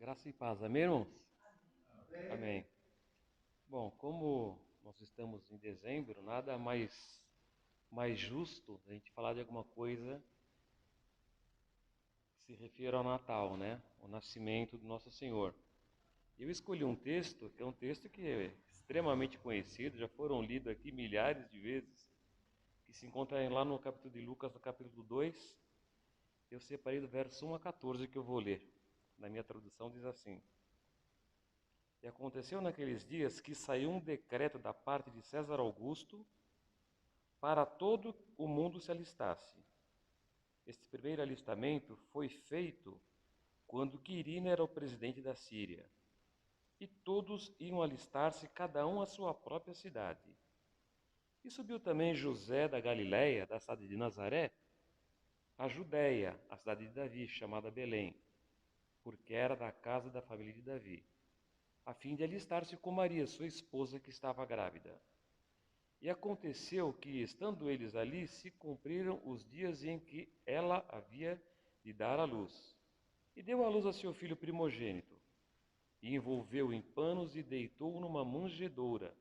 Graça e paz, amém, irmãos? Amém. Bom, como nós estamos em dezembro, nada mais justo a gente falar de alguma coisa que se refira ao Natal, né? O nascimento do nosso Senhor. Eu escolhi um texto, que é um texto que é extremamente conhecido, já foram lidos aqui milhares de vezes, que se encontra lá no capítulo de Lucas, no capítulo 2. Eu separei do verso 1 a 14 que eu vou ler. Na minha tradução diz assim: E aconteceu naqueles dias que saiu um decreto da parte de César Augusto para todo o mundo se alistasse. Este primeiro alistamento foi feito quando Quirino era o presidente da Síria. E todos iam alistar-se, cada um à sua própria cidade. E subiu também José da Galiléia, da cidade de Nazaré, a Judéia, a cidade de Davi, chamada Belém, porque era da casa da família de Davi, a fim de alistar-se com Maria, sua esposa, que estava grávida. E aconteceu que, estando eles ali, se cumpriram os dias em que ela havia de dar à luz. E deu à luz a seu filho primogênito, e envolveu-o em panos e deitou-o numa manjedoura,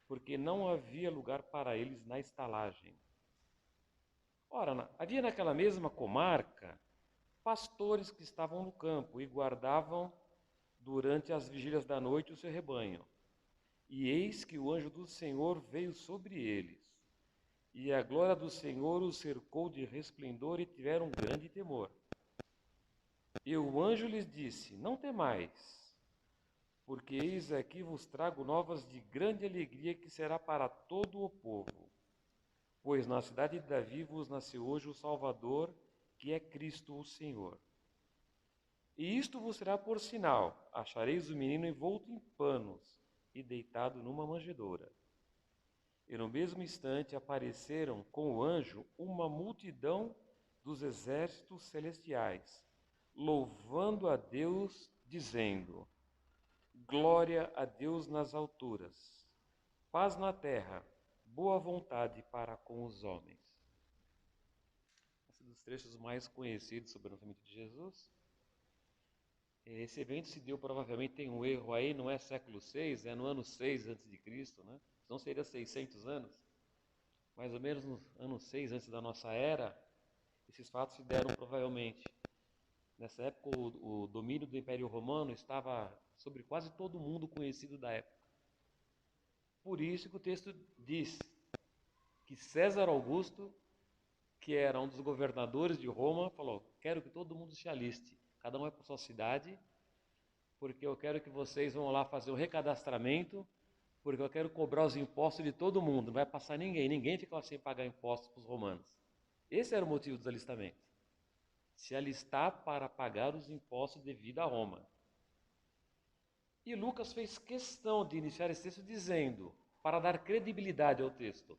porque não havia lugar para eles na estalagem. Ora, havia naquela mesma comarca pastores que estavam no campo e guardavam durante as vigílias da noite o seu rebanho. E eis que o anjo do Senhor veio sobre eles. E a glória do Senhor os cercou de resplendor e tiveram grande temor. E o anjo lhes disse: Não temais, porque eis aqui vos trago novas de grande alegria que será para todo o povo. Pois na cidade de Davi vos nasceu hoje o Salvador, que é Cristo o Senhor. E isto vos será por sinal: achareis o menino envolto em panos e deitado numa manjedoura. E no mesmo instante apareceram com o anjo uma multidão dos exércitos celestiais, louvando a Deus, dizendo: Glória a Deus nas alturas, paz na terra, boa vontade para com os homens. Esse é um dos trechos mais conhecidos sobre o nascimento de Jesus. Esse evento se deu, provavelmente tem um erro aí, não é século VI, é no ano 6 a.C., né? Não seria 600 anos. Mais ou menos no ano 6 antes da nossa era, esses fatos se deram provavelmente. Nessa época, o domínio do Império Romano estava sobre quase todo mundo conhecido da época. Por isso que o texto diz que César Augusto, que era um dos governadores de Roma, falou: quero que todo mundo se aliste, cada um vai para sua cidade, porque eu quero que vocês vão lá fazer o recadastramento, porque eu quero cobrar os impostos de todo mundo, não vai passar ninguém fica sem pagar impostos para os romanos. Esse era o motivo dos alistamentos. Se alistar para pagar os impostos devido a Roma. E Lucas fez questão de iniciar esse texto dizendo, para dar credibilidade ao texto,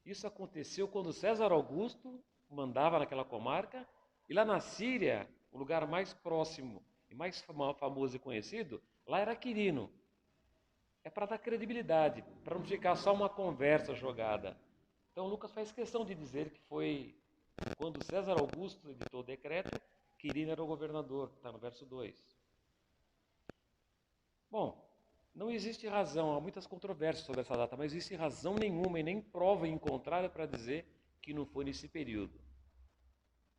isso aconteceu quando César Augusto mandava naquela comarca, e lá na Síria, o lugar mais próximo e mais famoso e conhecido, lá era Quirino. É para dar credibilidade, para não ficar só uma conversa jogada. Então Lucas faz questão de dizer que foi quando César Augusto editou o decreto, Quirino era o governador, está no verso 2. Bom, não existe razão, há muitas controvérsias sobre essa data, mas não existe razão nenhuma e nem prova encontrada para dizer que não foi nesse período.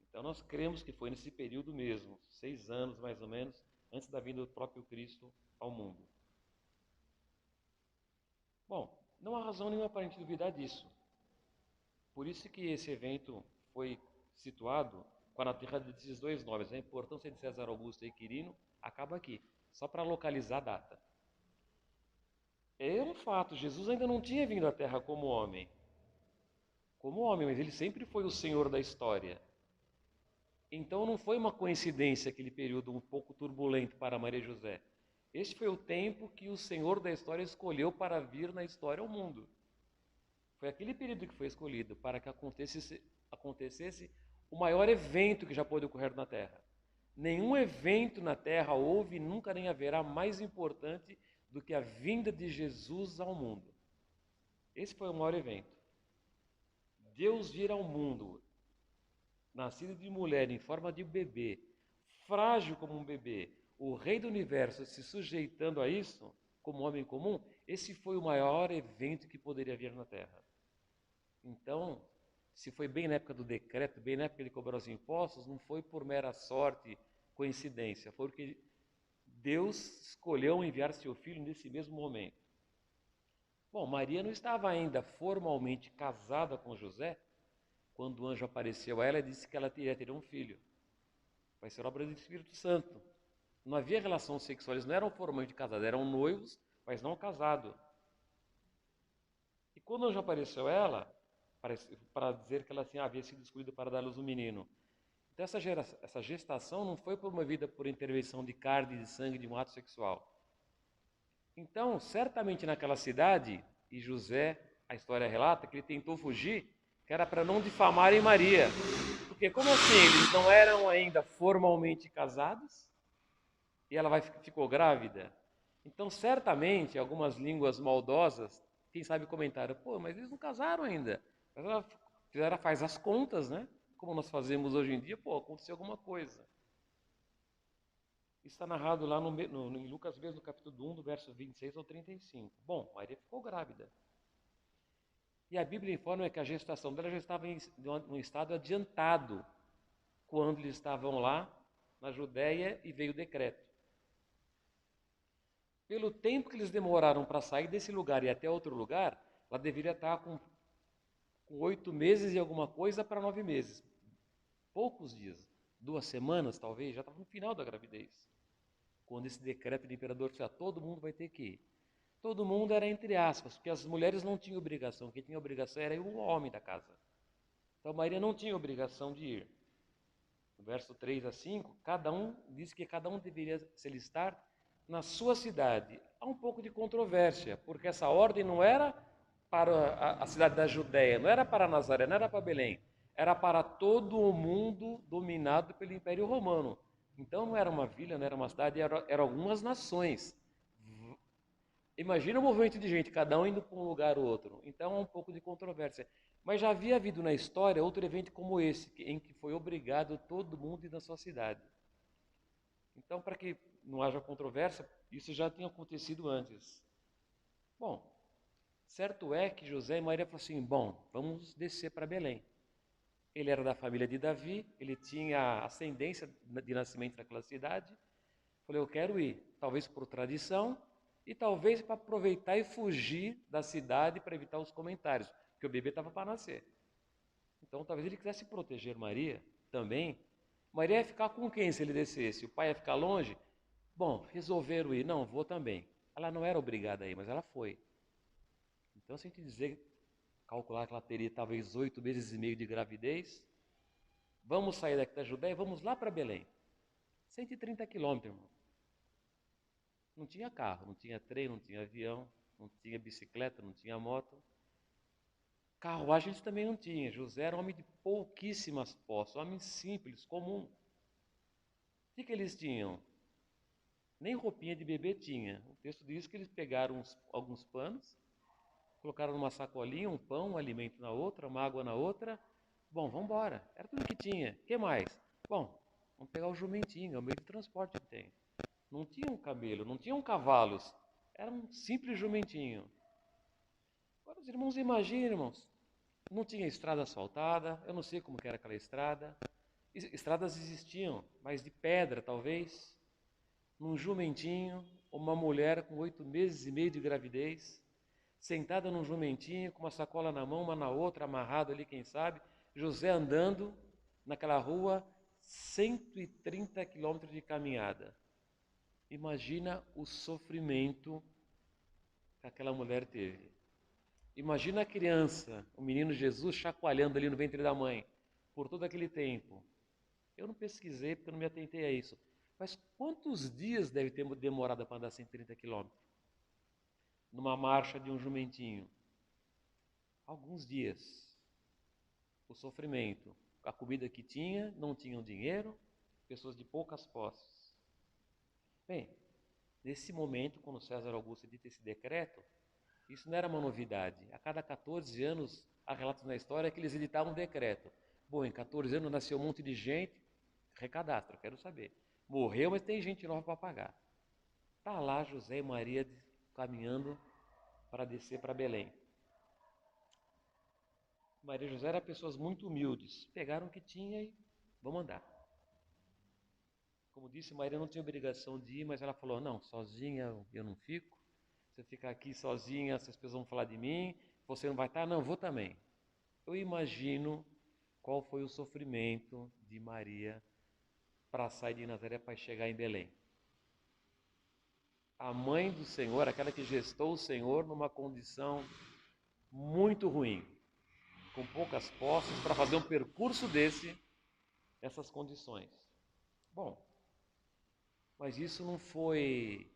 Então nós cremos que foi nesse período mesmo, 6 anos mais ou menos, antes da vinda do próprio Cristo ao mundo. Bom, não há razão nenhuma para a gente duvidar disso. Por isso que esse evento foi situado com a terra desses dois nomes. A importância de César Augusto e Quirino acaba aqui, só para localizar a data. É um fato, Jesus ainda não tinha vindo à Terra como homem. Como homem, mas ele sempre foi o Senhor da história. Então não foi uma coincidência aquele período um pouco turbulento para Maria e José. Este foi o tempo que o Senhor da história escolheu para vir na história ao mundo. Foi aquele período que foi escolhido para que acontecesse o maior evento que já pôde ocorrer na Terra. Nenhum evento na Terra houve e nunca nem haverá mais importante do que a vinda de Jesus ao mundo. Esse foi o maior evento. Deus vir ao mundo, nascido de mulher, em forma de bebê, frágil como um bebê, o rei do universo se sujeitando a isso, como homem comum, esse foi o maior evento que poderia vir na Terra. Então, se foi bem na época do decreto, bem na época que ele cobrou os impostos, não foi por mera sorte, coincidência, foi porque Deus escolheu enviar seu filho nesse mesmo momento. Bom, Maria não estava ainda formalmente casada com José, quando o anjo apareceu a ela e disse que ela teria ter um filho. Vai ser obra do Espírito Santo. Não havia relação sexual, eles não eram formalmente casados, eram noivos, mas não casados. E quando o anjo apareceu a ela, para dizer que ela havia sido escolhida para dar à luz um menino. Então essa gestação não foi promovida por intervenção de carne e de sangue de um ato sexual. Então, certamente naquela cidade, e José, a história relata, que ele tentou fugir, que era para não difamarem Maria. Porque como assim? Eles não eram ainda formalmente casados? E ela ficou grávida? Então, certamente, algumas línguas maldosas, quem sabe comentaram, pô, mas eles não casaram ainda. Mas ela faz as contas, né? Como nós fazemos hoje em dia, pô, aconteceu alguma coisa. Isso está narrado lá em Lucas mesmo, no capítulo 1, do verso 26 ao 35. Bom, Maria ficou grávida. E a Bíblia informa que a gestação dela já estava em um estado adiantado, quando eles estavam lá na Judéia e veio o decreto. Pelo tempo que eles demoraram para sair desse lugar e até outro lugar, ela deveria estar com 8 meses e alguma coisa para 9 meses. Poucos dias, 2 semanas talvez, já estava no final da gravidez. Quando esse decreto do imperador disse, todo mundo vai ter que ir. Todo mundo era entre aspas, porque as mulheres não tinham obrigação, quem tinha obrigação era o homem da casa. Então Maria não tinha obrigação de ir. No verso 3 a 5, cada um diz que cada um deveria se alistar na sua cidade. Há um pouco de controvérsia, porque essa ordem não era para a cidade da Judéia, não era para Nazaré, não era para Belém, era para todo o mundo dominado pelo Império Romano. Então não era uma vila, não era uma cidade, eram algumas nações. Imagina um movimento de gente, cada um indo para um lugar ou outro. Então há um pouco de controvérsia. Mas já havia havido na história outro evento como esse, em que foi obrigado todo mundo a ir na sua cidade. Então, para que não haja controvérsia, isso já tinha acontecido antes. Bom, certo é que José e Maria falaram assim, bom, vamos descer para Belém. Ele era da família de Davi, ele tinha ascendência de nascimento naquela cidade. Falei, eu quero ir, talvez por tradição e talvez para aproveitar e fugir da cidade para evitar os comentários, porque o bebê estava para nascer. Então, talvez ele quisesse proteger Maria também. Maria ia ficar com quem se ele descesse? O pai ia ficar longe? Bom, resolveram ir. Não, vou também. Ela não era obrigada a ir, mas ela foi. Então, se a gente calcular que ela teria talvez 8 meses e meio de gravidez, vamos sair daqui da Judéia e vamos lá para Belém. 130 quilômetros, irmão. Não tinha carro, não tinha trem, não tinha avião, não tinha bicicleta, não tinha moto. Carruagens também não tinha. José era um homem de pouquíssimas posses, um homem simples, comum. O que eles tinham? Nem roupinha de bebê tinha. O texto diz que eles pegaram alguns panos, colocaram numa sacolinha, um pão, um alimento na outra, uma água na outra. Bom, vamos embora. Era tudo que tinha. O que mais? Bom, vamos pegar o jumentinho, é o meio de transporte que tem. Não tinham camelo, não tinham cavalos. Era um simples jumentinho. Agora os irmãos imaginem, irmãos, não tinha estrada asfaltada, eu não sei como que era aquela estrada. Estradas existiam, mas de pedra talvez. Num jumentinho, uma mulher com 8 meses e meio de gravidez, sentada num jumentinho, com uma sacola na mão, uma na outra, amarrado ali, quem sabe. José andando naquela rua, 130 quilômetros de caminhada. Imagina o sofrimento que aquela mulher teve. Imagina a criança, o menino Jesus, chacoalhando ali no ventre da mãe, por todo aquele tempo. Eu não pesquisei porque eu não me atentei a isso. Mas quantos dias deve ter demorado para andar 130 quilômetros? Numa marcha de um jumentinho? Alguns dias. O sofrimento, a comida que tinha, não tinham dinheiro, pessoas de poucas posses. Bem, nesse momento, quando César Augusto edita esse decreto, isso não era uma novidade. A cada 14 anos, há relatos na história que eles editavam um decreto. Bom, em 14 anos nasceu um monte de gente, recadastro, quero saber. Morreu, mas tem gente nova para pagar. Está lá José e Maria caminhando para descer para Belém. Maria e José eram pessoas muito humildes. Pegaram o que tinha e vamos andar. Como disse, Maria não tinha obrigação de ir, mas ela falou, não, sozinha eu não fico. Se eu ficar aqui sozinha, essas pessoas vão falar de mim. Você não vai estar? Não, vou também. Eu imagino qual foi o sofrimento de Maria para sair de Nazaré para chegar em Belém. A mãe do Senhor, aquela que gestou o Senhor numa condição muito ruim, com poucas posses, para fazer um percurso nessas condições. Bom, mas isso não foi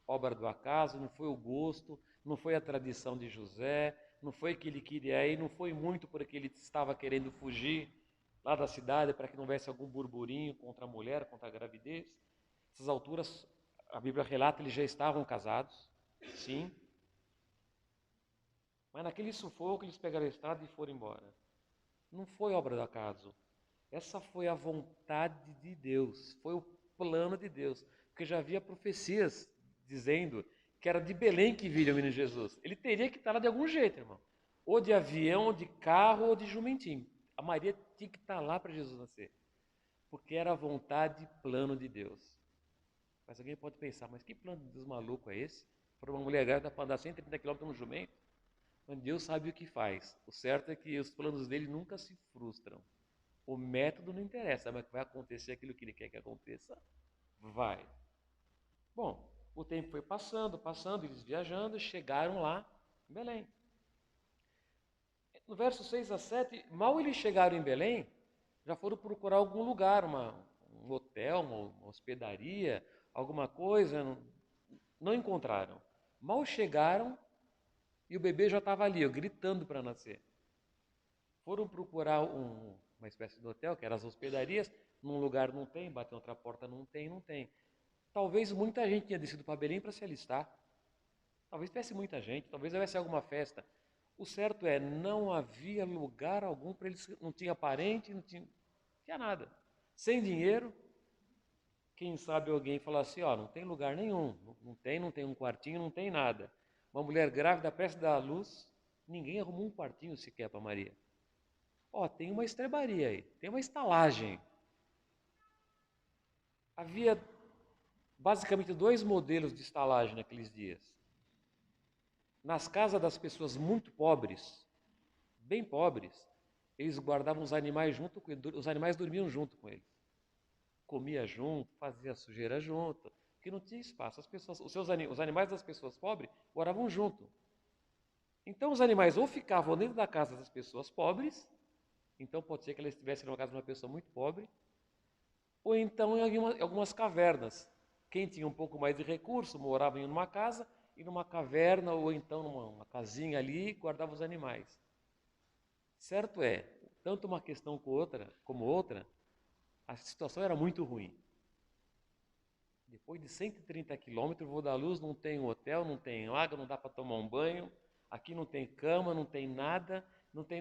obra do acaso, não foi o gosto, não foi a tradição de José, não foi que ele queria ir, não foi muito porque ele estava querendo fugir lá da cidade para que não houvesse algum burburinho contra a mulher, contra a gravidez. Nessas alturas, a Bíblia relata, eles já estavam casados, sim, mas naquele sufoco eles pegaram a estrada e foram embora. Não foi obra do acaso. Essa foi a vontade de Deus, foi o plano de Deus, porque já havia profecias dizendo que era de Belém que viria o menino Jesus. Ele teria que estar lá de algum jeito, irmão. Ou de avião, ou de carro, ou de jumentinho. A Maria tinha que estar lá para Jesus nascer, porque era a vontade e plano de Deus. Mas alguém pode pensar, mas que plano de Deus maluco é esse? Para uma mulher grávida para andar 130 km no jumento? Mas Deus sabe o que faz. O certo é que os planos dele nunca se frustram. O método não interessa, mas vai acontecer aquilo que ele quer que aconteça? Vai. Bom, o tempo foi passando, eles viajando, chegaram lá em Belém. No verso 6 a 7, mal eles chegaram em Belém, já foram procurar algum lugar, um hotel, uma hospedaria, alguma coisa, não encontraram. Mal chegaram e o bebê já estava ali, gritando para nascer. Foram procurar uma espécie de hotel, que eram as hospedarias, num lugar não tem, bateu outra porta, não tem. Talvez muita gente tinha descido para Belém para se alistar. Talvez tivesse muita gente, talvez houvesse alguma festa. O certo é, não havia lugar algum para eles, não tinha parente, não tinha nada. Sem dinheiro, quem sabe alguém fala assim, ó, não tem lugar nenhum, não tem um quartinho, não tem nada. Uma mulher grávida prestes a dar à luz, ninguém arrumou um quartinho sequer para Maria. Ó, tem uma estrebaria aí, tem uma estalagem. Havia basicamente dois modelos de estalagem naqueles dias. Nas casas das pessoas muito pobres, bem pobres, eles guardavam os animais junto com eles, os animais dormiam junto com eles. Comia junto, fazia sujeira junto, porque não tinha espaço. As pessoas, os animais das pessoas pobres moravam junto. Então os animais ou ficavam dentro da casa das pessoas pobres, então pode ser que elas estivessem numa casa de uma pessoa muito pobre, ou então em algumas cavernas. Quem tinha um pouco mais de recurso morava em uma casa e numa caverna ou então numa casinha ali guardava os animais. Certo é, tanto uma questão como outra, a situação era muito ruim. Depois de 130 quilômetros, vou dar luz, não tem hotel, não tem água, não dá para tomar um banho, aqui não tem cama, não tem nada, não tem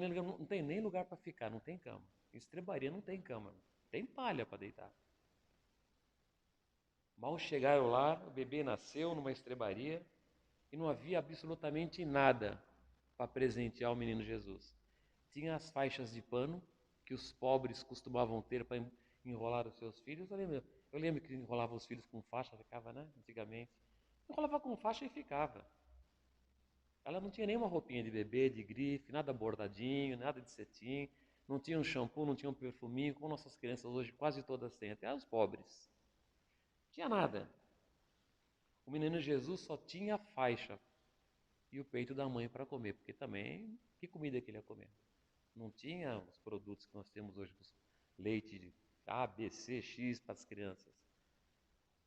nem lugar para ficar, não tem cama. Em estrebaria não tem cama, tem palha para deitar. Mal chegaram lá, o bebê nasceu numa estrebaria e não havia absolutamente nada para presentear o menino Jesus. Tinha as faixas de pano que os pobres costumavam ter para enrolar os seus filhos. Eu lembro que enrolava os filhos com faixa, ficava, né? Antigamente. Enrolava com faixa e ficava. Ela não tinha nenhuma roupinha de bebê, de grife, nada bordadinho, nada de cetim. Não tinha um shampoo, não tinha um perfuminho, como nossas crianças hoje quase todas têm, até as pobres. Não tinha nada. O menino Jesus só tinha a faixa e o peito da mãe para comer, porque também, que comida que ele ia comer? Não tinha os produtos que nós temos hoje, leite de A, B, C, X para as crianças.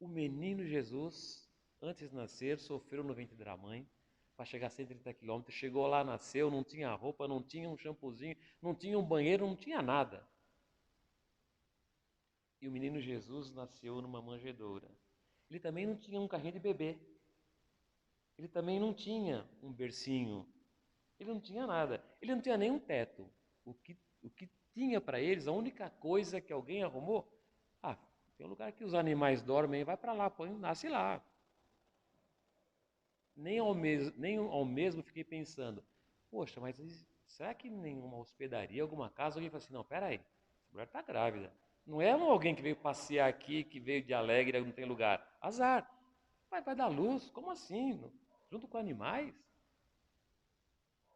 O menino Jesus, antes de nascer, sofreu no ventre da mãe, para chegar a 130 quilômetros, chegou lá, nasceu, não tinha roupa, não tinha um shampoozinho, não tinha um banheiro, não tinha nada. E o menino Jesus nasceu numa manjedoura. Ele também não tinha um carrinho de bebê. Ele também não tinha um bercinho. Ele não tinha nada. Ele não tinha nem um teto. O que tinha para eles, a única coisa que alguém arrumou, Tem um lugar que os animais dormem, vai para lá, nasce lá. Nem ao mesmo fiquei pensando, poxa, mas será que nenhuma hospedaria, alguma casa, alguém fala assim, não, peraí, essa mulher está grávida. Não é alguém que veio passear aqui, que veio de Alegre, não tem lugar. Azar. Vai dar luz, como assim? Junto com animais?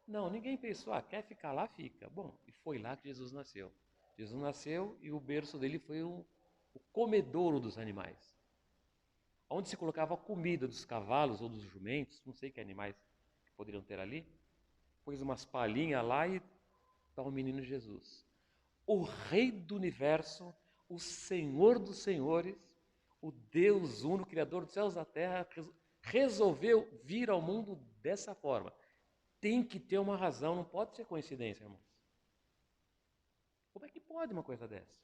Não, ninguém pensou, quer ficar lá, fica. Bom, e foi lá que Jesus nasceu. Jesus nasceu e o berço dele foi o comedouro dos animais. Onde se colocava a comida dos cavalos ou dos jumentos, não sei que animais que poderiam ter ali, pôs umas palhinhas lá e está o menino Jesus. O Rei do Universo, o Senhor dos Senhores, o Deus Uno, Criador dos céus e da terra, resolveu vir ao mundo dessa forma. Tem que ter uma razão, não pode ser coincidência, irmãos. Como é que pode uma coisa dessa?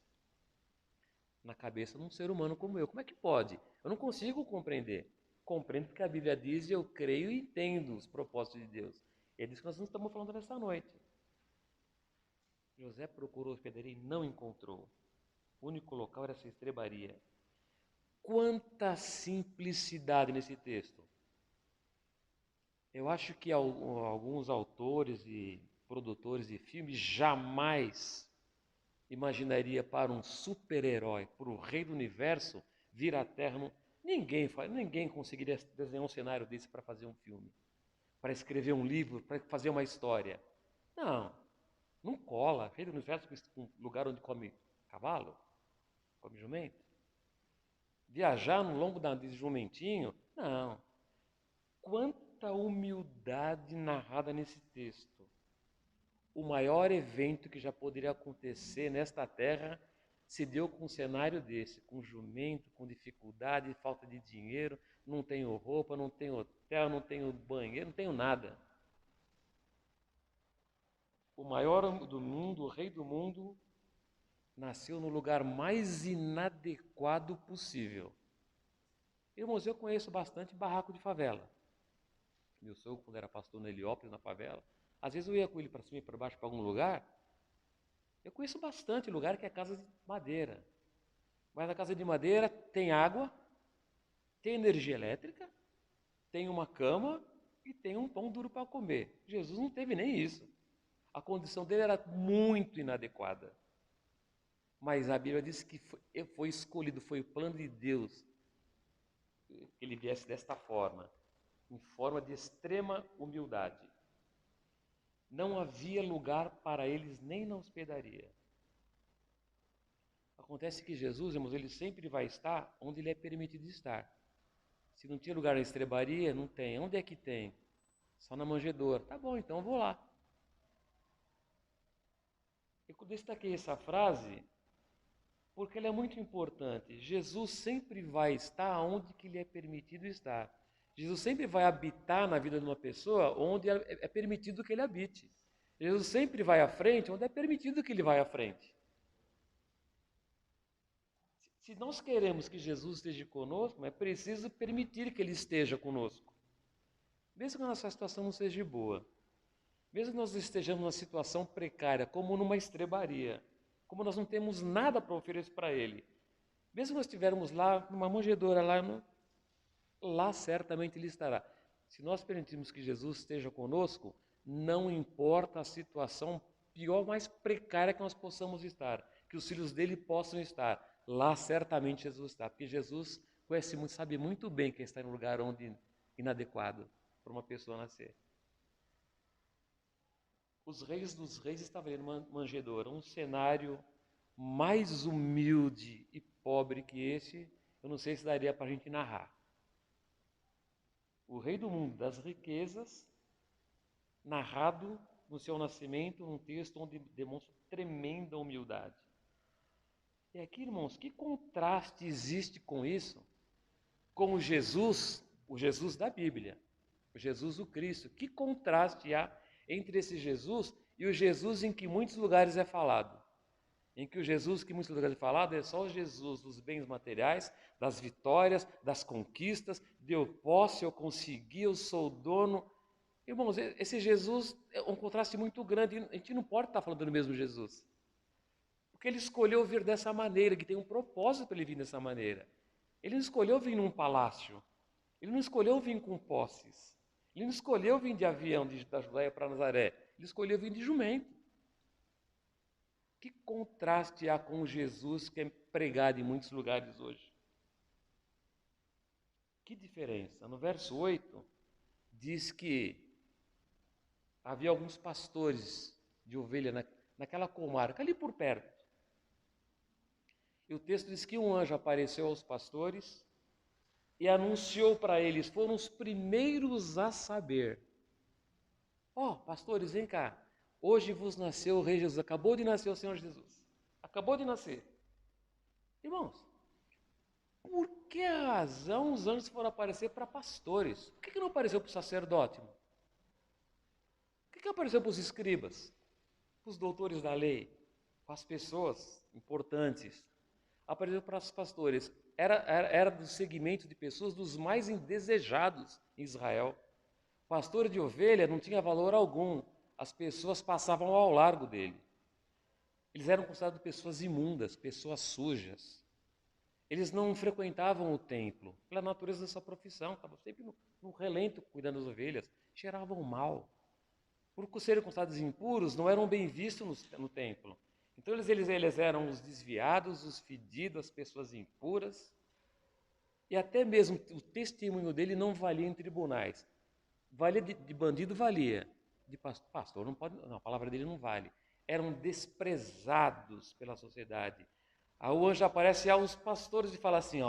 Na cabeça de um ser humano como eu, como é que pode? Eu não consigo compreender. Compreendo porque a Bíblia diz e eu creio e entendo os propósitos de Deus. É disso que nós não estamos falando nessa noite. José procurou hospedaria e não encontrou. O único local era essa estrebaria. Quanta simplicidade nesse texto. Eu acho que alguns autores e produtores de filmes jamais imaginaria para um super-herói, para o rei do universo, vir à Terra. Ninguém conseguiria desenhar um cenário desse para fazer um filme, para escrever um livro, para fazer uma história. Não cola. Rei do universo é um lugar onde come cavalo, come jumento. Viajar no longo de jumentinho? Não. Quanta humildade narrada nesse texto. O maior evento que já poderia acontecer nesta terra se deu com um cenário desse, com jumento, com dificuldade, falta de dinheiro, não tenho roupa, não tenho hotel, não tenho banheiro, não tenho nada. O maior do mundo, o rei do mundo, nasceu no lugar mais inadequado possível. Irmãos, eu conheço bastante barraco de favela. Meu sogro, quando era pastor no Heliópolis, na favela, às vezes eu ia com ele para cima e para baixo para algum lugar. Eu conheço bastante lugar que é casa de madeira. Mas a casa de madeira tem água, tem energia elétrica, tem uma cama e tem um pão duro para comer. Jesus não teve nem isso. A condição dele era muito inadequada. Mas a Bíblia diz que foi escolhido, foi o plano de Deus que ele viesse desta forma, em forma de extrema humildade. Não havia lugar para eles nem na hospedaria. Acontece que Jesus, irmãos, ele sempre vai estar onde ele é permitido estar. Se não tinha lugar na estrebaria, não tem. Onde é que tem? Só na manjedoura. Tá bom, então eu vou lá. Eu destaquei essa frase porque ela é muito importante. Jesus sempre vai estar onde que lhe é permitido estar. Jesus sempre vai habitar na vida de uma pessoa onde é permitido que ele habite. Jesus sempre vai à frente onde é permitido que ele vá à frente. Se nós queremos que Jesus esteja conosco, é preciso permitir que ele esteja conosco. Mesmo que a nossa situação não seja boa, mesmo que nós estejamos numa situação precária, como numa estrebaria, como nós não temos nada para oferecer para ele, mesmo que nós estivermos lá, numa manjedoura, lá certamente ele estará. Se nós permitirmos que Jesus esteja conosco, não importa a situação pior, mais precária que nós possamos estar, que os filhos dele possam estar, lá certamente Jesus está, porque Jesus conhece muito, sabe muito bem quem está em um lugar inadequado para uma pessoa nascer. Os reis dos reis estavam ali numa manjedoura, um cenário mais humilde e pobre que esse, eu não sei se daria para a gente narrar. O rei do mundo das riquezas, narrado no seu nascimento, num texto onde demonstra tremenda humildade. E aqui, irmãos, que contraste existe com isso? Com o Jesus da Bíblia, o Jesus o Cristo. Que contraste há entre esse Jesus e o Jesus em que muitos lugares é falado? Em que o Jesus que muitos lugares é falado é só o Jesus dos bens materiais, das vitórias, das conquistas, de eu posso, eu consegui, eu sou o dono. Irmãos, esse Jesus é um contraste muito grande. A gente não pode estar falando do mesmo Jesus. Porque ele escolheu vir dessa maneira, que tem um propósito para ele vir dessa maneira. Ele não escolheu vir num palácio. Ele não escolheu vir com posses. Ele não escolheu vir de avião da Judéia para Nazaré. Ele escolheu vir de jumento. Que contraste há com Jesus que é pregado em muitos lugares hoje. Que diferença. No verso 8, diz que havia alguns pastores de ovelha naquela comarca, ali por perto. E o texto diz que um anjo apareceu aos pastores e anunciou para eles, foram os primeiros a saber. Pastores, vem cá, hoje vos nasceu o Rei Jesus, acabou de nascer o Senhor Jesus. Acabou de nascer. Irmãos, por que razão os anjos foram aparecer para pastores? Por que não apareceu para o sacerdote? Por que apareceu para os escribas, para os doutores da lei, para as pessoas importantes? Apareceu para os pastores. Era do segmento de pessoas dos mais indesejados em Israel. Pastor de ovelha não tinha valor algum. As pessoas passavam ao largo dele. Eles eram considerados pessoas imundas, pessoas sujas. Eles não frequentavam o templo, pela natureza da sua profissão. Estavam sempre no relento cuidando das ovelhas. Cheiravam mal. Por serem considerados impuros, não eram bem vistos no templo. Então eles eram os desviados, os fedidos, as pessoas impuras. E até mesmo o testemunho dele não valia em tribunais. Valia de bandido, valia. De pastor, não pode, não, a palavra dele não vale. Eram desprezados pela sociedade. Aí o anjo aparece aos pastores e fala assim,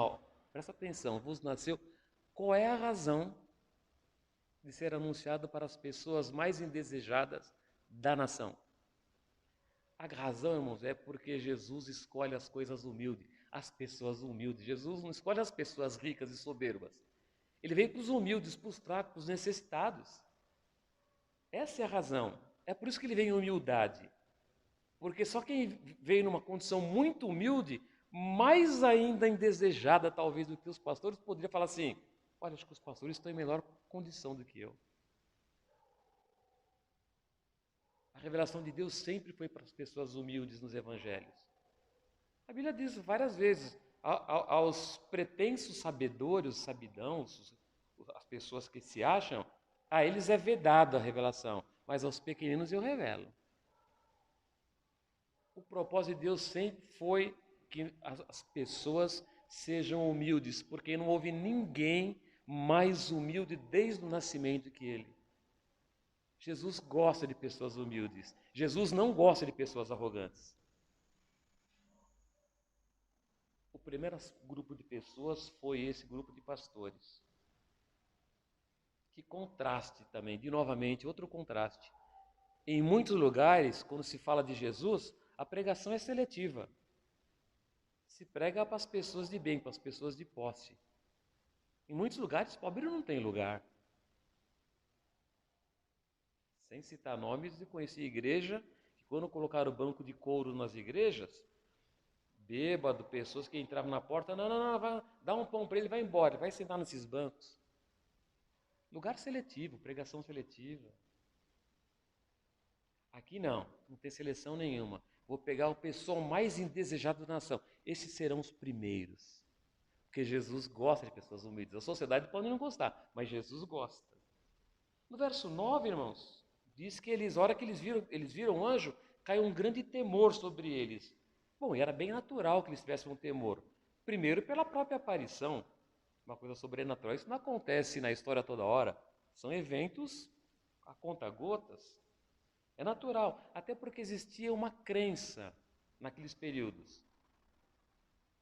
presta atenção, vos nasceu. Qual é a razão de ser anunciado para as pessoas mais indesejadas da nação? A razão, irmãos, é porque Jesus escolhe as coisas humildes, as pessoas humildes. Jesus não escolhe as pessoas ricas e soberbas. Ele vem para os humildes, para os fracos, para os necessitados. Essa é a razão. É por isso que ele vem em humildade. Porque só quem veio numa condição muito humilde, mais ainda indesejada talvez do que os pastores, poderia falar assim, olha, acho que os pastores estão em melhor condição do que eu. A revelação de Deus sempre foi para as pessoas humildes nos evangelhos. A Bíblia diz várias vezes, aos pretensos sabedores, sabidãos, as pessoas que se acham, a eles é vedada a revelação, mas aos pequeninos eu revelo. O propósito de Deus sempre foi que as pessoas sejam humildes, porque não houve ninguém mais humilde desde o nascimento que ele. Jesus gosta de pessoas humildes. Jesus não gosta de pessoas arrogantes. O primeiro grupo de pessoas foi esse grupo de pastores. Que contraste também, novamente, outro contraste. Em muitos lugares, quando se fala de Jesus, a pregação é seletiva. Se prega para as pessoas de bem, para as pessoas de posse. Em muitos lugares, pobre não tem lugar. Sem citar nomes, eu conheci igreja que quando colocaram o banco de couro nas igrejas, bêbado, pessoas que entravam na porta, não, vai, dá um pão para ele, vai embora, vai sentar nesses bancos. Lugar seletivo, pregação seletiva. Aqui não tem seleção nenhuma. Vou pegar o pessoal mais indesejado da nação. Esses serão os primeiros. Porque Jesus gosta de pessoas humildes. A sociedade pode não gostar, mas Jesus gosta. No verso 9, irmãos, diz que a hora que eles viram o anjo, caiu um grande temor sobre eles. Bom, e era bem natural que eles tivessem um temor. Primeiro, pela própria aparição, uma coisa sobrenatural. Isso não acontece na história toda hora. São eventos a conta-gotas. É natural, até porque existia uma crença naqueles períodos.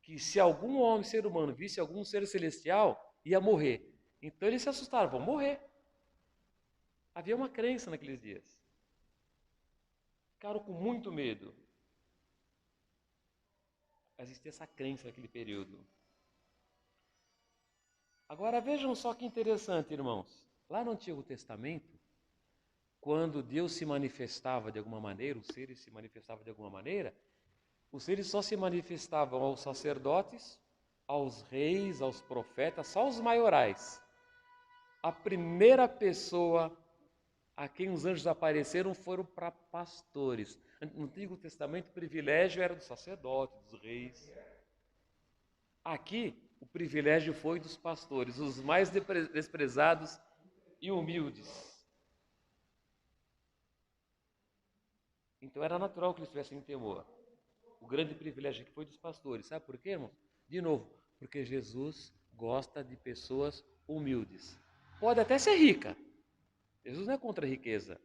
Que se algum homem, ser humano, visse algum ser celestial, ia morrer. Então eles se assustaram, vão morrer. Havia uma crença naqueles dias. Ficaram com muito medo. Existia essa crença naquele período. Agora vejam só que interessante, irmãos. Lá no Antigo Testamento, quando Deus se manifestava de alguma maneira, os seres se manifestavam de alguma maneira, os seres só se manifestavam aos sacerdotes, aos reis, aos profetas, só os maiorais. A primeira pessoa a quem os anjos apareceram foram para pastores. No Antigo Testamento, o privilégio era do sacerdote, dos reis. Aqui, o privilégio foi dos pastores, os mais desprezados e humildes. Então era natural que eles tivessem temor. O grande privilégio aqui foi dos pastores. Sabe por quê, irmão? De novo, porque Jesus gosta de pessoas humildes. Pode até ser rica. Jesus não é contra a riqueza.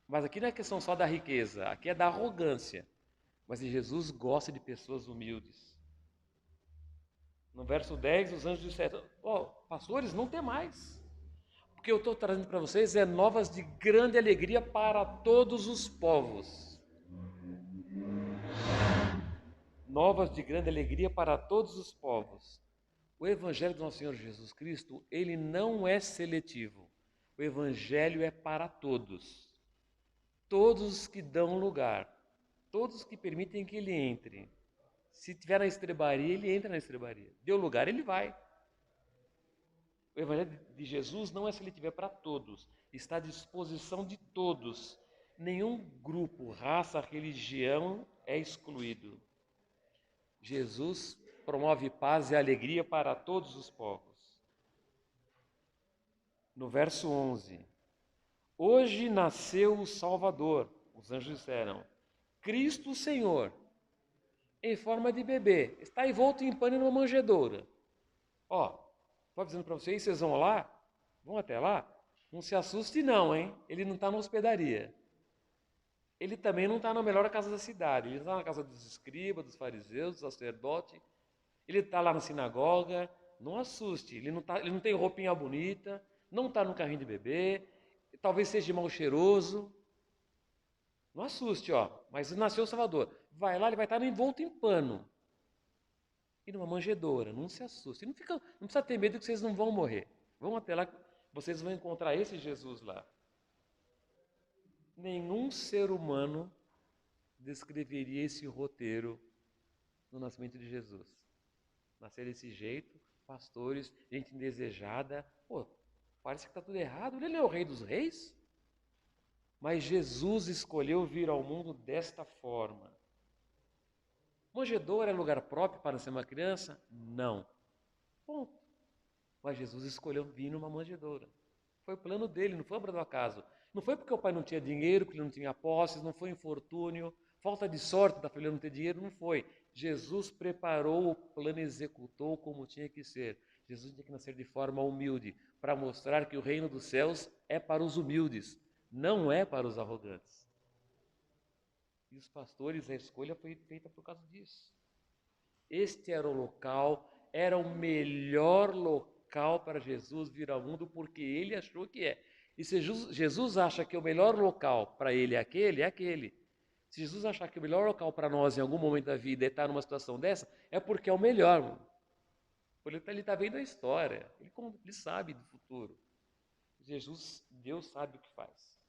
Mas aqui não é questão só da riqueza, aqui é da arrogância. Mas Jesus gosta de pessoas humildes. No verso 10, os anjos disseram: pastores, não tem mais. O que eu estou trazendo para vocês é novas de grande alegria para todos os povos. Novas de grande alegria para todos os povos. O Evangelho do nosso Senhor Jesus Cristo, ele não é seletivo. O Evangelho é para todos. Todos que dão lugar. Todos que permitem que ele entre. Se tiver na estrebaria, ele entra na estrebaria. Deu lugar, ele vai. O Evangelho de Jesus não é seletivo, é para todos. Está à disposição de todos. Nenhum grupo, raça, religião é excluído. Jesus promove paz e alegria para todos os povos. No verso 11. Hoje nasceu o Salvador, os anjos disseram, Cristo Senhor, em forma de bebê, está envolto em pano numa manjedoura. Estou dizendo para vocês, vocês vão lá, vão até lá, não se assuste não, hein? Ele não está na hospedaria. Ele também não está na melhor casa da cidade, ele está na casa dos escribas, dos fariseus, dos sacerdotes, ele está lá na sinagoga, não assuste, ele não tem roupinha bonita, não está no carrinho de bebê, talvez seja mal cheiroso. Não assuste, mas nasceu o Salvador. Vai lá, ele vai estar envolto em pano. E numa manjedoura, não se assuste. Não precisa ter medo que vocês não vão morrer. Vão até lá, vocês vão encontrar esse Jesus lá. Nenhum ser humano descreveria esse roteiro no nascimento de Jesus. Nascer desse jeito, pastores, gente indesejada. Parece que está tudo errado. Ele não é o rei dos reis? Mas Jesus escolheu vir ao mundo desta forma. Manjedoura é lugar próprio para ser uma criança? Não. Ponto. Mas Jesus escolheu vir numa manjedoura. Foi o plano dele, não foi obra do acaso. Não foi porque o pai não tinha dinheiro, porque ele não tinha posses, não foi infortúnio, falta de sorte da família não ter dinheiro, não foi. Jesus preparou o plano e executou como tinha que ser. Jesus tinha que nascer de forma humilde, para mostrar que o reino dos céus é para os humildes, não é para os arrogantes. E os pastores, a escolha foi feita por causa disso. Este era o local, era o melhor local para Jesus vir ao mundo, porque ele achou que é. E se Jesus acha que o melhor local para ele é aquele, é aquele. Se Jesus achar que o melhor local para nós em algum momento da vida é estar numa situação dessa, é porque é o melhor. Mano. Ele está vendo a história, ele sabe do futuro. Deus sabe o que faz.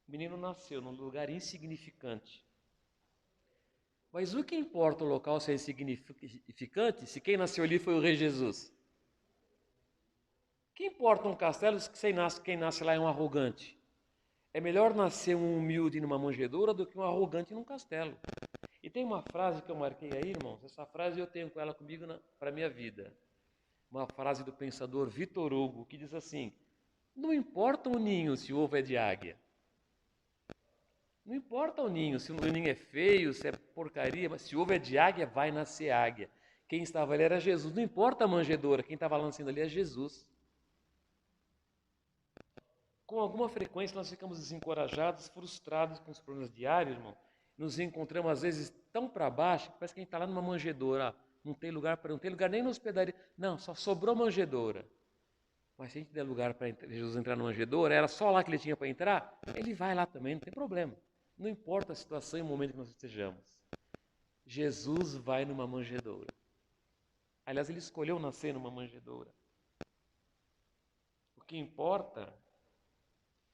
O menino nasceu num lugar insignificante. Mas o que importa o local ser insignificante se quem nasceu ali foi o Rei Jesus? O que importa um castelo se quem nasce lá é um arrogante? É melhor nascer um humilde numa manjedoura do que um arrogante num castelo. E tem uma frase que eu marquei aí, irmãos. Essa frase eu tenho com ela comigo para a minha vida. Uma frase do pensador Vitor Hugo que diz assim: não importa o ninho se o ovo é de águia. Não importa o ninho, se o ninho é feio, se é porcaria, mas se o ovo é de águia, vai nascer águia. Quem estava ali era Jesus. Não importa a manjedoura, quem estava lançando ali é Jesus. Com alguma frequência nós ficamos desencorajados, frustrados com os problemas diários, irmão. Nos encontramos às vezes tão para baixo, que parece que a gente está lá numa manjedoura. Não tem lugar nem na hospedaria. Não, só sobrou manjedoura. Mas se a gente der lugar para Jesus entrar na manjedoura, era só lá que ele tinha para entrar, ele vai lá também, não tem problema. Não importa a situação e o momento que nós estejamos. Jesus vai numa manjedoura. Aliás, ele escolheu nascer numa manjedoura. O que importa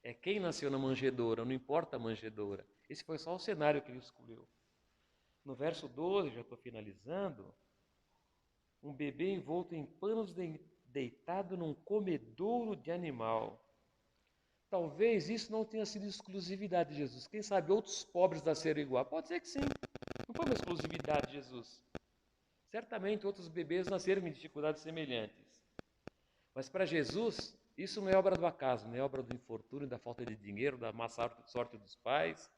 é quem nasceu na manjedoura, não importa a manjedoura. Esse foi só o cenário que ele escolheu. No verso 12, já estou finalizando, um bebê envolto em panos deitado num comedouro de animal. Talvez isso não tenha sido exclusividade de Jesus. Quem sabe outros pobres nasceram igual? Pode ser que sim. Não foi uma exclusividade de Jesus. Certamente outros bebês nasceram em dificuldades semelhantes. Mas para Jesus, isso não é obra do acaso, não é obra do infortúnio, da falta de dinheiro, da má sorte dos pais,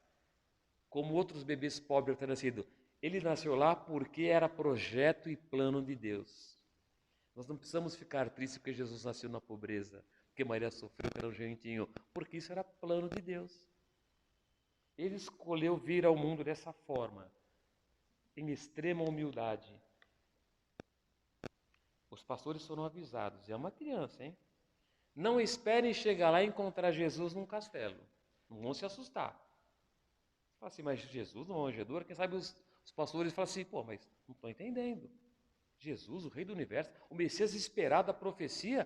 como outros bebês pobres terem nascido. Ele nasceu lá porque era projeto e plano de Deus. Nós não precisamos ficar tristes porque Jesus nasceu na pobreza, porque Maria sofreu, que era um gentinho, porque isso era plano de Deus. Ele escolheu vir ao mundo dessa forma, em extrema humildade. Os pastores foram avisados, é uma criança, hein? Não esperem chegar lá e encontrar Jesus num castelo. Não vão se assustar. Você fala assim, mas Jesus numa manjedoura? Quem sabe os pastores falam assim, pô, mas não estou entendendo. Jesus, o rei do universo, o Messias esperado da profecia,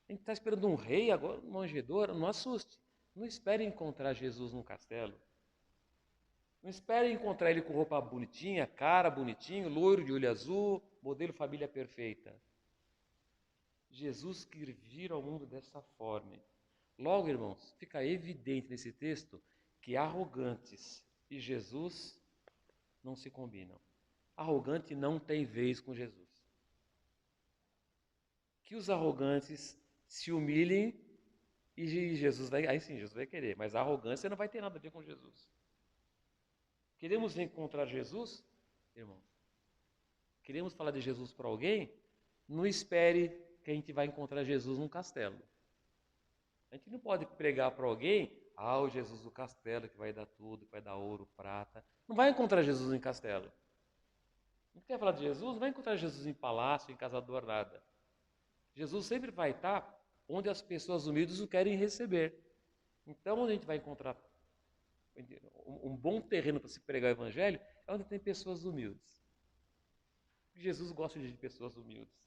a gente está esperando um rei agora, uma manjedoura, não assuste. Não espere encontrar Jesus num castelo. Não espere encontrar ele com roupa bonitinha, cara bonitinho, loiro de olho azul, modelo família perfeita. Jesus quer vir ao mundo dessa forma. Logo, irmãos, fica evidente nesse texto que arrogantes e Jesus não se combinam. Arrogante não tem vez com Jesus. Que os arrogantes se humilhem e Jesus vai, aí sim, Jesus vai querer, mas a arrogância não vai ter nada a ver com Jesus. Queremos encontrar Jesus, irmãos? Queremos falar de Jesus para alguém? Não espere que a gente vai encontrar Jesus num castelo. A gente não pode pregar para alguém, o Jesus do castelo que vai dar tudo, que vai dar ouro, prata. Não vai encontrar Jesus em castelo. Não quer falar de Jesus? Não vai encontrar Jesus em palácio, em casa adornada. Jesus sempre vai estar onde as pessoas humildes o querem receber. Então, onde a gente vai encontrar um bom terreno para se pregar o evangelho, é onde tem pessoas humildes. Jesus gosta de pessoas humildes.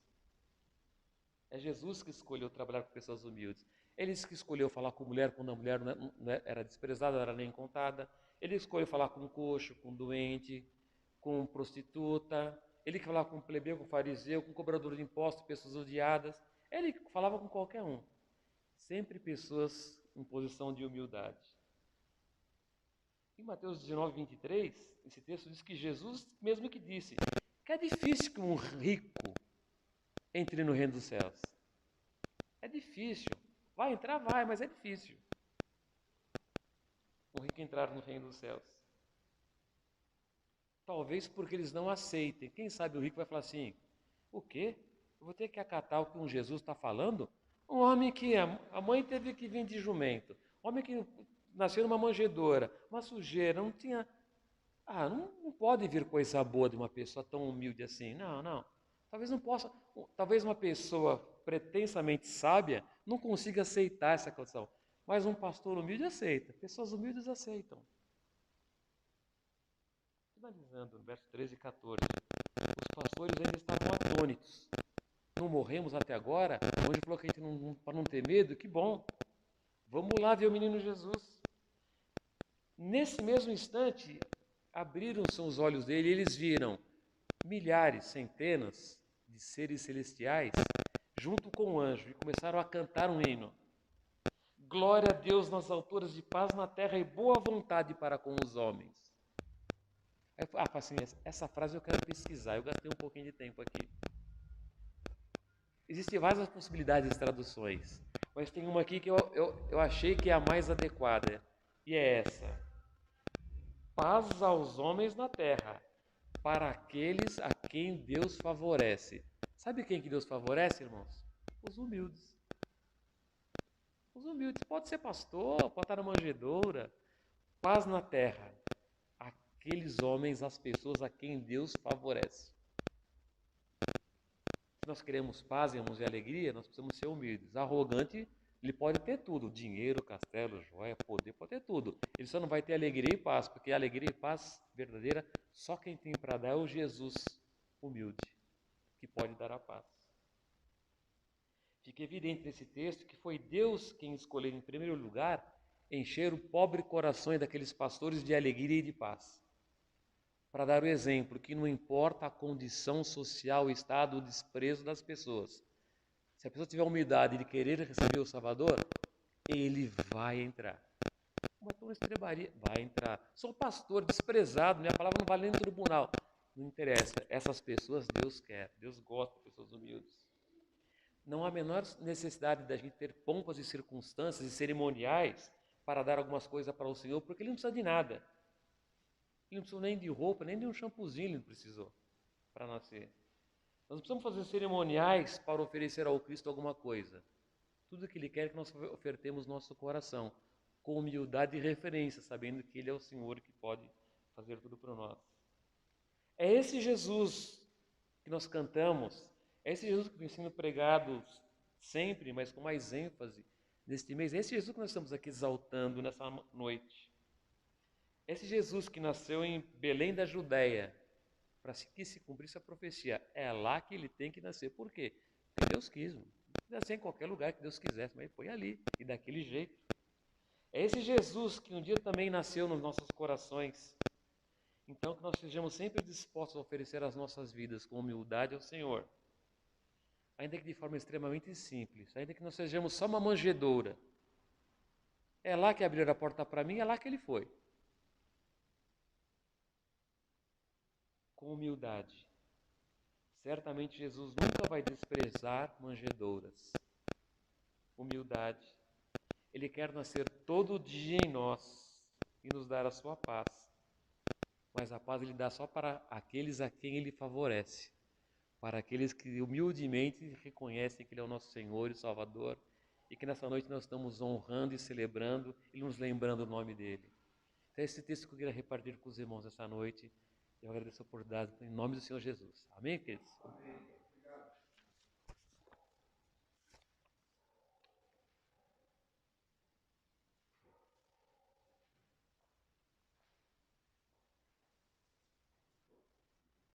É Jesus que escolheu trabalhar com pessoas humildes. Ele que escolheu falar com mulher quando a mulher não era desprezada, não era nem contada. Ele escolheu falar com coxo, com doente, com prostituta. Ele que falava com plebeu, com fariseu, com cobrador de impostos, pessoas odiadas. Ele falava com qualquer um. Sempre pessoas em posição de humildade. Em Mateus 19, 23, esse texto diz que Jesus mesmo que disse que é difícil que um rico entre no reino dos céus. É difícil. Vai entrar? Vai, mas é difícil. Um rico entrar no reino dos céus. Talvez porque eles não aceitem. Quem sabe o rico vai falar assim, o quê? Eu vou ter que acatar o que um Jesus está falando? Um homem que a mãe teve que vir de jumento. Um homem que nasceu numa manjedoura, uma sujeira, não tinha... não pode vir coisa boa de uma pessoa tão humilde assim. Não. Talvez não possa... Talvez uma pessoa pretensamente sábia não consiga aceitar essa condição. Mas um pastor humilde aceita. Pessoas humildes aceitam. Finalizando no verso 13 e 14. Os pastores ainda estavam atônitos. Não morremos até agora? O anjo falou que a gente para não ter medo, que bom. Vamos lá ver o menino Jesus. Nesse mesmo instante, abriram-se os olhos dele e eles viram milhares, centenas de seres celestiais junto com o anjo e começaram a cantar um hino. Glória a Deus nas alturas de paz na terra e boa vontade para com os homens. Assim, essa frase eu quero pesquisar, eu gastei um pouquinho de tempo aqui. Existem várias possibilidades de traduções, mas tem uma aqui que eu achei que é a mais adequada, e é essa. Paz aos homens na terra, para aqueles a quem Deus favorece. Sabe quem que Deus favorece, irmãos? Os humildes. Os humildes. Pode ser pastor, pode estar na manjedoura. Paz na terra. Aqueles homens, as pessoas a quem Deus favorece. Se nós queremos paz, irmãos, e alegria, nós precisamos ser humildes. Arrogante, ele pode ter tudo. Dinheiro, castelo, joia, poder, pode ter tudo. Ele só não vai ter alegria e paz, porque alegria e paz verdadeira, só quem tem para dar é o Jesus humilde, que pode dar a paz. Fica evidente nesse texto que foi Deus quem escolheu, em primeiro lugar, encher o pobre coração daqueles pastores de alegria e de paz. Para dar o exemplo que não importa a condição social, o estado, o desprezo das pessoas. Se a pessoa tiver a humildade de querer receber o Salvador, Ele vai entrar. Mas tão estrebaria, vai entrar. Sou pastor desprezado, minha palavra não vale nem no tribunal. Não interessa, essas pessoas Deus quer, Deus gosta de pessoas humildes. Não há a menor necessidade da gente ter pompas e circunstâncias e cerimoniais para dar algumas coisas para o Senhor, porque Ele não precisa de nada. Ele não precisou nem de roupa, nem de um shampoozinho ele não precisou para nascer. Nós não precisamos fazer cerimoniais para oferecer ao Cristo alguma coisa. Tudo que Ele quer é que nós ofertemos nosso coração, com humildade e referência, sabendo que Ele é o Senhor que pode fazer tudo por nós. É esse Jesus que nós cantamos, é esse Jesus que tem sido pregado sempre, mas com mais ênfase neste mês. É esse Jesus que nós estamos aqui exaltando nessa noite. Esse Jesus que nasceu em Belém da Judéia, para que se cumprisse a profecia, é lá que ele tem que nascer. Por quê? Porque Deus quis. Não nascer em qualquer lugar que Deus quisesse, mas ele foi ali, e daquele jeito. É esse Jesus que um dia também nasceu nos nossos corações. Então, que nós sejamos sempre dispostos a oferecer as nossas vidas com humildade ao Senhor. Ainda que de forma extremamente simples, ainda que nós sejamos só uma manjedoura. É lá que abriram a porta para mim, é lá que ele foi. Com humildade. Certamente Jesus nunca vai desprezar manjedouras. Humildade. Ele quer nascer todo dia em nós e nos dar a sua paz. Mas a paz ele dá só para aqueles a quem ele favorece. Para aqueles que humildemente reconhecem que ele é o nosso Senhor e Salvador e que nessa noite nós estamos honrando e celebrando e nos lembrando o nome dele. Então é esse texto que eu queria repartir com os irmãos essa noite. Eu agradeço a oportunidade em nome do Senhor Jesus. Amém, queridos? Amém.